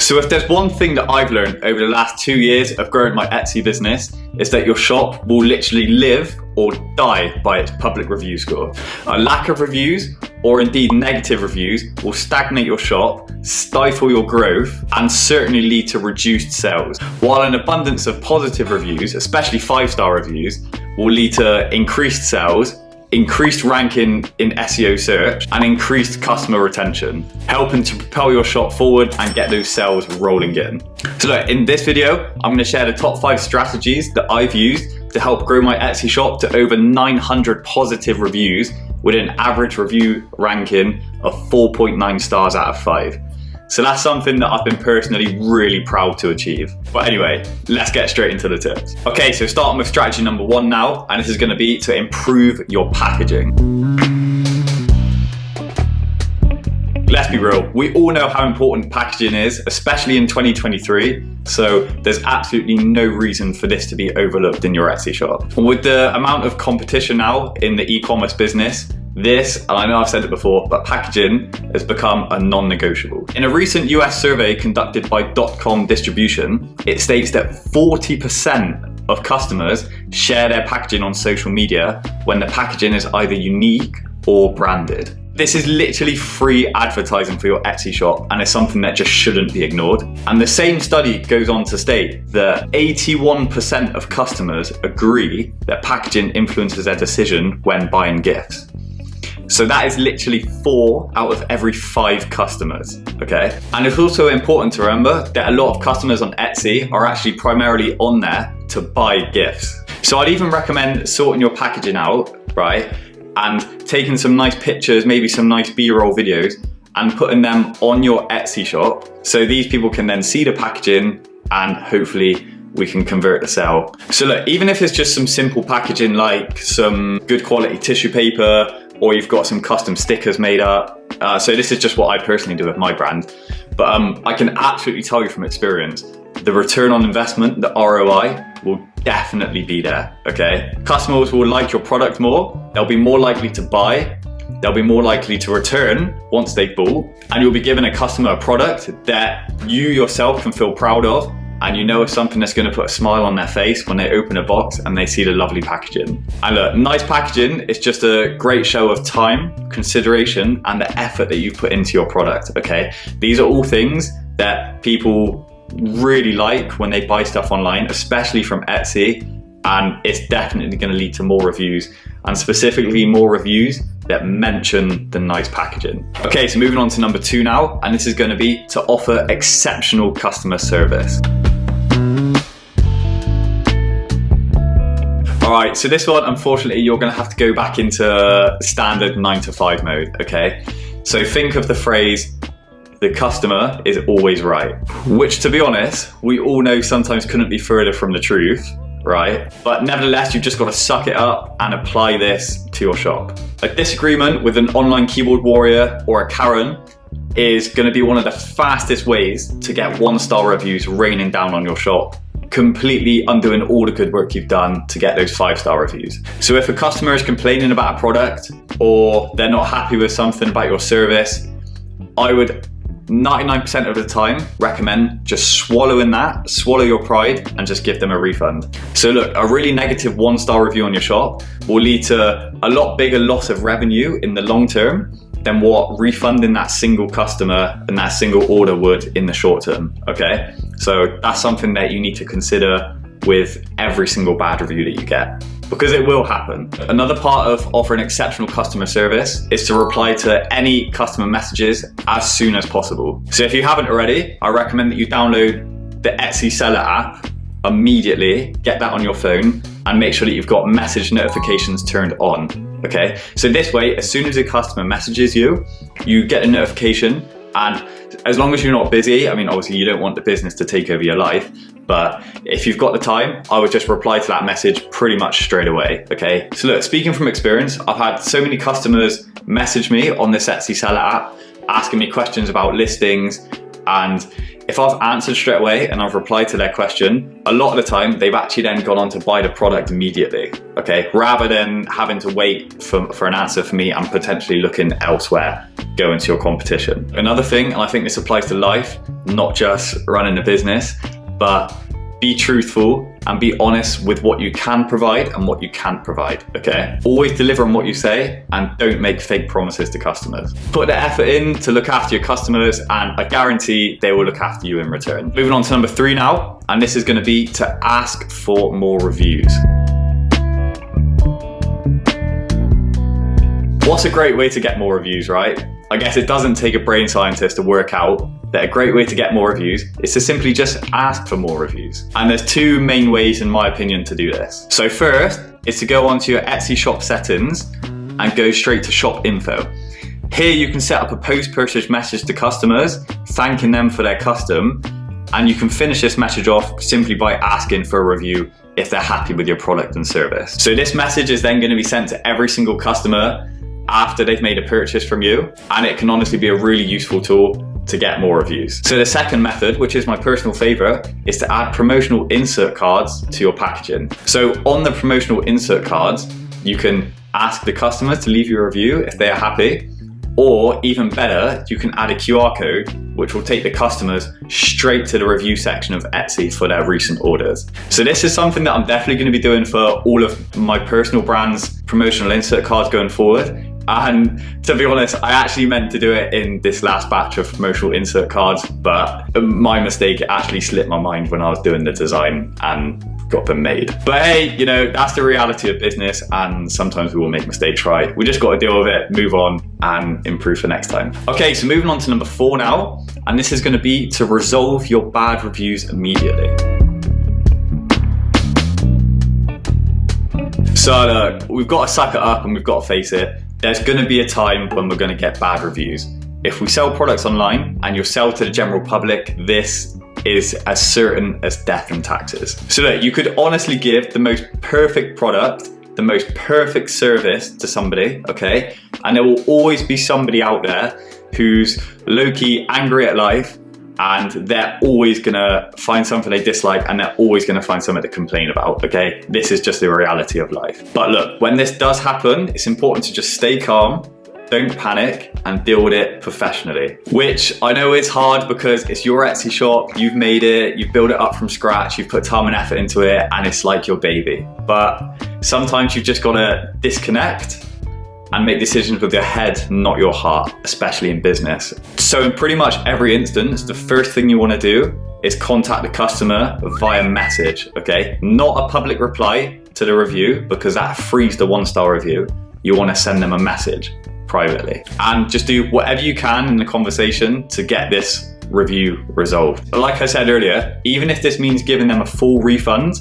So if there's one thing that I've learned over the last 2 years of growing my Etsy business, is that your shop will literally live or die by its public review score. A lack of reviews, or indeed negative reviews, will stagnate your shop, stifle your growth, and certainly lead to reduced sales. While an abundance of positive reviews, especially 5-star reviews, will lead to increased sales, increased ranking in SEO search, and increased customer retention, helping to propel your shop forward and get those sales rolling in. So look, in this video, I'm going to share the top 5 strategies that I've used to help grow my Etsy shop to over 900 positive reviews with an average review ranking of 4.9 stars out of 5. So that's something that I've been personally really proud to achieve. But anyway, let's get straight into the tips. Okay, so starting with strategy number 1 now, and this is going to be to improve your packaging. Let's be real, we all know how important packaging is, especially in 2023, so there's absolutely no reason for this to be overlooked in your Etsy shop. With the amount of competition now in the e-commerce business, this, and I know I've said it before, but packaging has become a non-negotiable. In a recent US survey conducted by .com Distribution, it states that 40% of customers share their packaging on social media when the packaging is either unique or branded. This is literally free advertising for your Etsy shop, and it's something that just shouldn't be ignored. And the same study goes on to state that 81% of customers agree that packaging influences their decision when buying gifts. So that is literally 4 out of every 5 customers, okay? And it's also important to remember that a lot of customers on Etsy are actually primarily on there to buy gifts. So I'd even recommend sorting your packaging out, right? And taking some nice pictures, maybe some nice B-roll videos, and putting them on your Etsy shop. So these people can then see the packaging and hopefully we can convert the sale. So look, even if it's just some simple packaging like some good quality tissue paper, or you've got some custom stickers made up. So this is just what I personally do with my brand. But I can absolutely tell you from experience, the return on investment, the ROI, will definitely be there, okay? Customers will like your product more, they'll be more likely to buy, they'll be more likely to return once they've bought, and you'll be giving a customer a product that you yourself can feel proud of, and you know it's something that's going to put a smile on their face when they open a box and they see the lovely packaging. And look, nice packaging is just a great show of time, consideration, and the effort that you've put into your product, okay? These are all things that people really like when they buy stuff online, especially from Etsy, and it's definitely going to lead to more reviews, and specifically more reviews that mention the nice packaging. Okay, so moving on to number 2 now, and this is going to be to offer exceptional customer service. Alright, so this one, unfortunately, you're going to have to go back into standard 9 to 5 mode, okay? So think of the phrase, the customer is always right. Which, to be honest, we all know sometimes couldn't be further from the truth, right? But nevertheless, you've just got to suck it up and apply this to your shop. A disagreement with an online keyboard warrior or a Karen is going to be one of the fastest ways to get 1-star reviews raining down on your shop, completely undoing all the good work you've done to get those 5-star reviews. So if a customer is complaining about a product or they're not happy with something about your service, I would 99% of the time recommend just swallowing that, swallow your pride, and just give them a refund. So look, a really negative 1-star review on your shop will lead to a lot bigger loss of revenue in the long term than what refunding that single customer and that single order would in the short term, okay? So that's something that you need to consider with every single bad review that you get, because it will happen. Another part of offering exceptional customer service is to reply to any customer messages as soon as possible. So if you haven't already, I recommend that you download the Etsy Seller app immediately, get that on your phone, and make sure that you've got message notifications turned on, okay? So this way, as soon as a customer messages you, you get a notification, and as long as you're not busy, I mean, obviously you don't want the business to take over your life, but if you've got the time, I would just reply to that message pretty much straight away, okay? So look, speaking from experience, I've had so many customers message me on this Etsy Seller app, asking me questions about listings, And if I've answered straight away and I've replied to their question, a lot of the time they've actually then gone on to buy the product immediately, okay? Rather than having to wait for an answer from me and potentially looking elsewhere, going to your competition. Another thing, and I think this applies to life, not just running a business, but be truthful and be honest with what you can provide and what you can't provide, okay? Always deliver on what you say and don't make fake promises to customers. Put the effort in to look after your customers and I guarantee they will look after you in return. Moving on to number 3 now, and this is going to be to ask for more reviews. What's a great way to get more reviews, right? I guess it doesn't take a brain scientist to work out that a great way to get more reviews is to simply just ask for more reviews. And there's 2 main ways, in my opinion, to do this. So first is to go onto your Etsy shop settings and go straight to shop info. Here you can set up a post-purchase message to customers, thanking them for their custom, and you can finish this message off simply by asking for a review if they're happy with your product and service. So this message is then going to be sent to every single customer after they've made a purchase from you, and it can honestly be a really useful tool to get more reviews. So the second method, which is my personal favorite, is to add promotional insert cards to your packaging. So on the promotional insert cards, you can ask the customers to leave you a review if they are happy, or even better, you can add a QR code which will take the customers straight to the review section of Etsy for their recent orders. So this is something that I'm definitely going to be doing for all of my personal brands' promotional insert cards going forward. And to be honest, I actually meant to do it in this last batch of promotional insert cards, but my mistake, it actually slipped my mind when I was doing the design and got them made. But hey, you know, that's the reality of business, and sometimes we will make mistakes, right? We just got to deal with it, move on, and improve for next time. Okay, so moving on to number 4 now, and this is going to be to resolve your bad reviews immediately. So look, we've got to suck it up and we've got to face it. There's going to be a time when we're going to get bad reviews. If we sell products online and you sell to the general public, this is as certain as death and taxes. So that you could honestly give the most perfect product, the most perfect service to somebody, okay? And there will always be somebody out there who's low-key angry at life, and they're always gonna find something they dislike, and they're always gonna find something to complain about, okay? This is just the reality of life. But look, when this does happen, it's important to just stay calm, don't panic, and deal with it professionally. Which I know is hard because it's your Etsy shop, you've made it, you've built it up from scratch, you've put time and effort into it, and it's like your baby. But sometimes you've just gotta disconnect and make decisions with your head, not your heart, especially in business. So in pretty much every instance, the first thing you wanna do is contact the customer via message, okay? Not a public reply to the review, because that frees the 1-star review. You wanna send them a message privately. And just do whatever you can in the conversation to get this review resolved. But like I said earlier, even if this means giving them a full refund,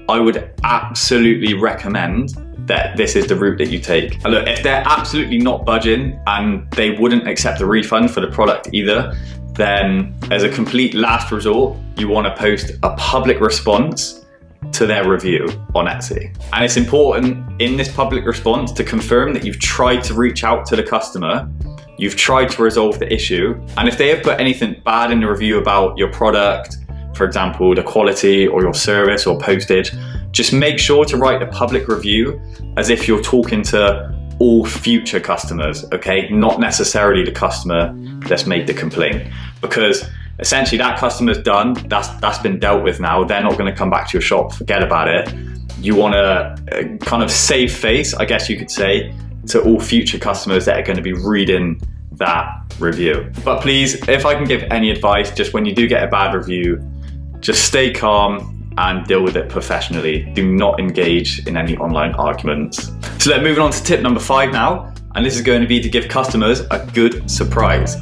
I would absolutely recommend that this is the route that you take. And look, if they're absolutely not budging and they wouldn't accept a refund for the product either, then as a complete last resort, you want to post a public response to their review on Etsy. And it's important in this public response to confirm that you've tried to reach out to the customer, you've tried to resolve the issue, and if they have put anything bad in the review about your product, for example, the quality or your service or postage, just make sure to write a public review as if you're talking to all future customers, okay? Not necessarily the customer that's made the complaint, because essentially that customer's done, that's been dealt with now. They're not gonna come back to your shop, forget about it. You wanna kind of save face, I guess you could say, to all future customers that are gonna be reading that review. But please, if I can give any advice, just when you do get a bad review, just stay calm and deal with it professionally. Do not engage in any online arguments. So let's move on to tip number 5 now, and this is going to be to give customers a good surprise.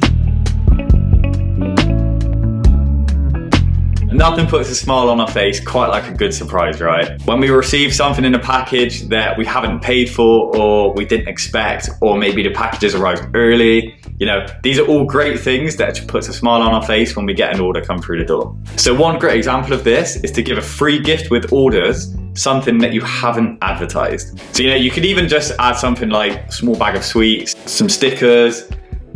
Nothing puts a smile on our face quite like a good surprise, right? When we receive something in a package that we haven't paid for or we didn't expect, or maybe the packages arrived early, you know, these are all great things that puts a smile on our face when we get an order come through the door. So one great example of this is to give a free gift with orders, something that you haven't advertised. So, you know, you could even just add something like a small bag of sweets, some stickers,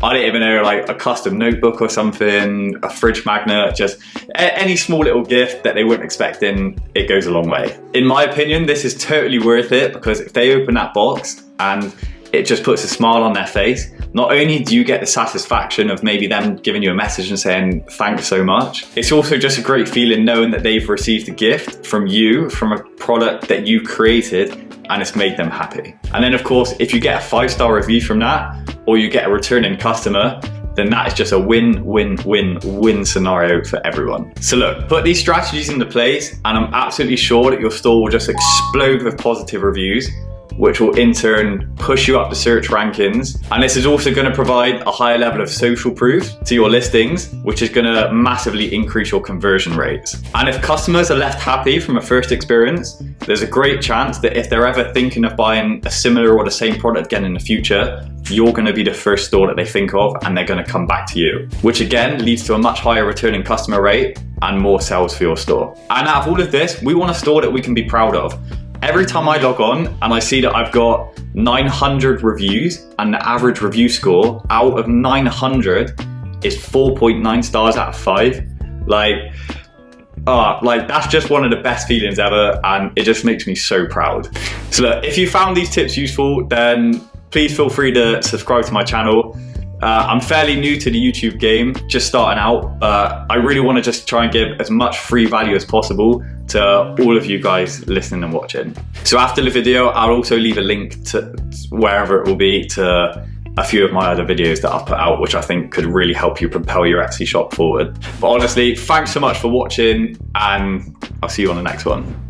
I don't even know, like a custom notebook or something, a fridge magnet, just any small little gift that they weren't expecting, it goes a long way. In my opinion, this is totally worth it, because if they open that box and it just puts a smile on their face, not only do you get the satisfaction of maybe them giving you a message and saying thanks so much, it's also just a great feeling knowing that they've received a gift from you, from a product that you created, and it's made them happy. And then of course, if you get a 5-star review from that, or you get a returning customer, then that is just a win-win-win-win scenario for everyone. So look, put these strategies into place and I'm absolutely sure that your store will just explode with positive reviews, which will in turn push you up the search rankings. And this is also going to provide a higher level of social proof to your listings, which is going to massively increase your conversion rates. And if customers are left happy from a first experience, there's a great chance that if they're ever thinking of buying a similar or the same product again in the future, you're going to be the first store that they think of and they're going to come back to you, which again leads to a much higher returning customer rate and more sales for your store. And out of all of this, we want a store that we can be proud of. Every time I log on and I see that I've got 900 reviews and the average review score out of 900 is 4.9 stars out of 5, like that's just one of the best feelings ever, and it just makes me so proud. So look, if you found these tips useful, then please feel free to subscribe to my channel. I'm fairly new to the YouTube game, just starting out. I really want to just try and give as much free value as possible to all of you guys listening and watching. So after the video, I'll also leave a link to wherever it will be to a few of my other videos that I've put out, which I think could really help you propel your Etsy shop forward. But honestly, thanks so much for watching, and I'll see you on the next one.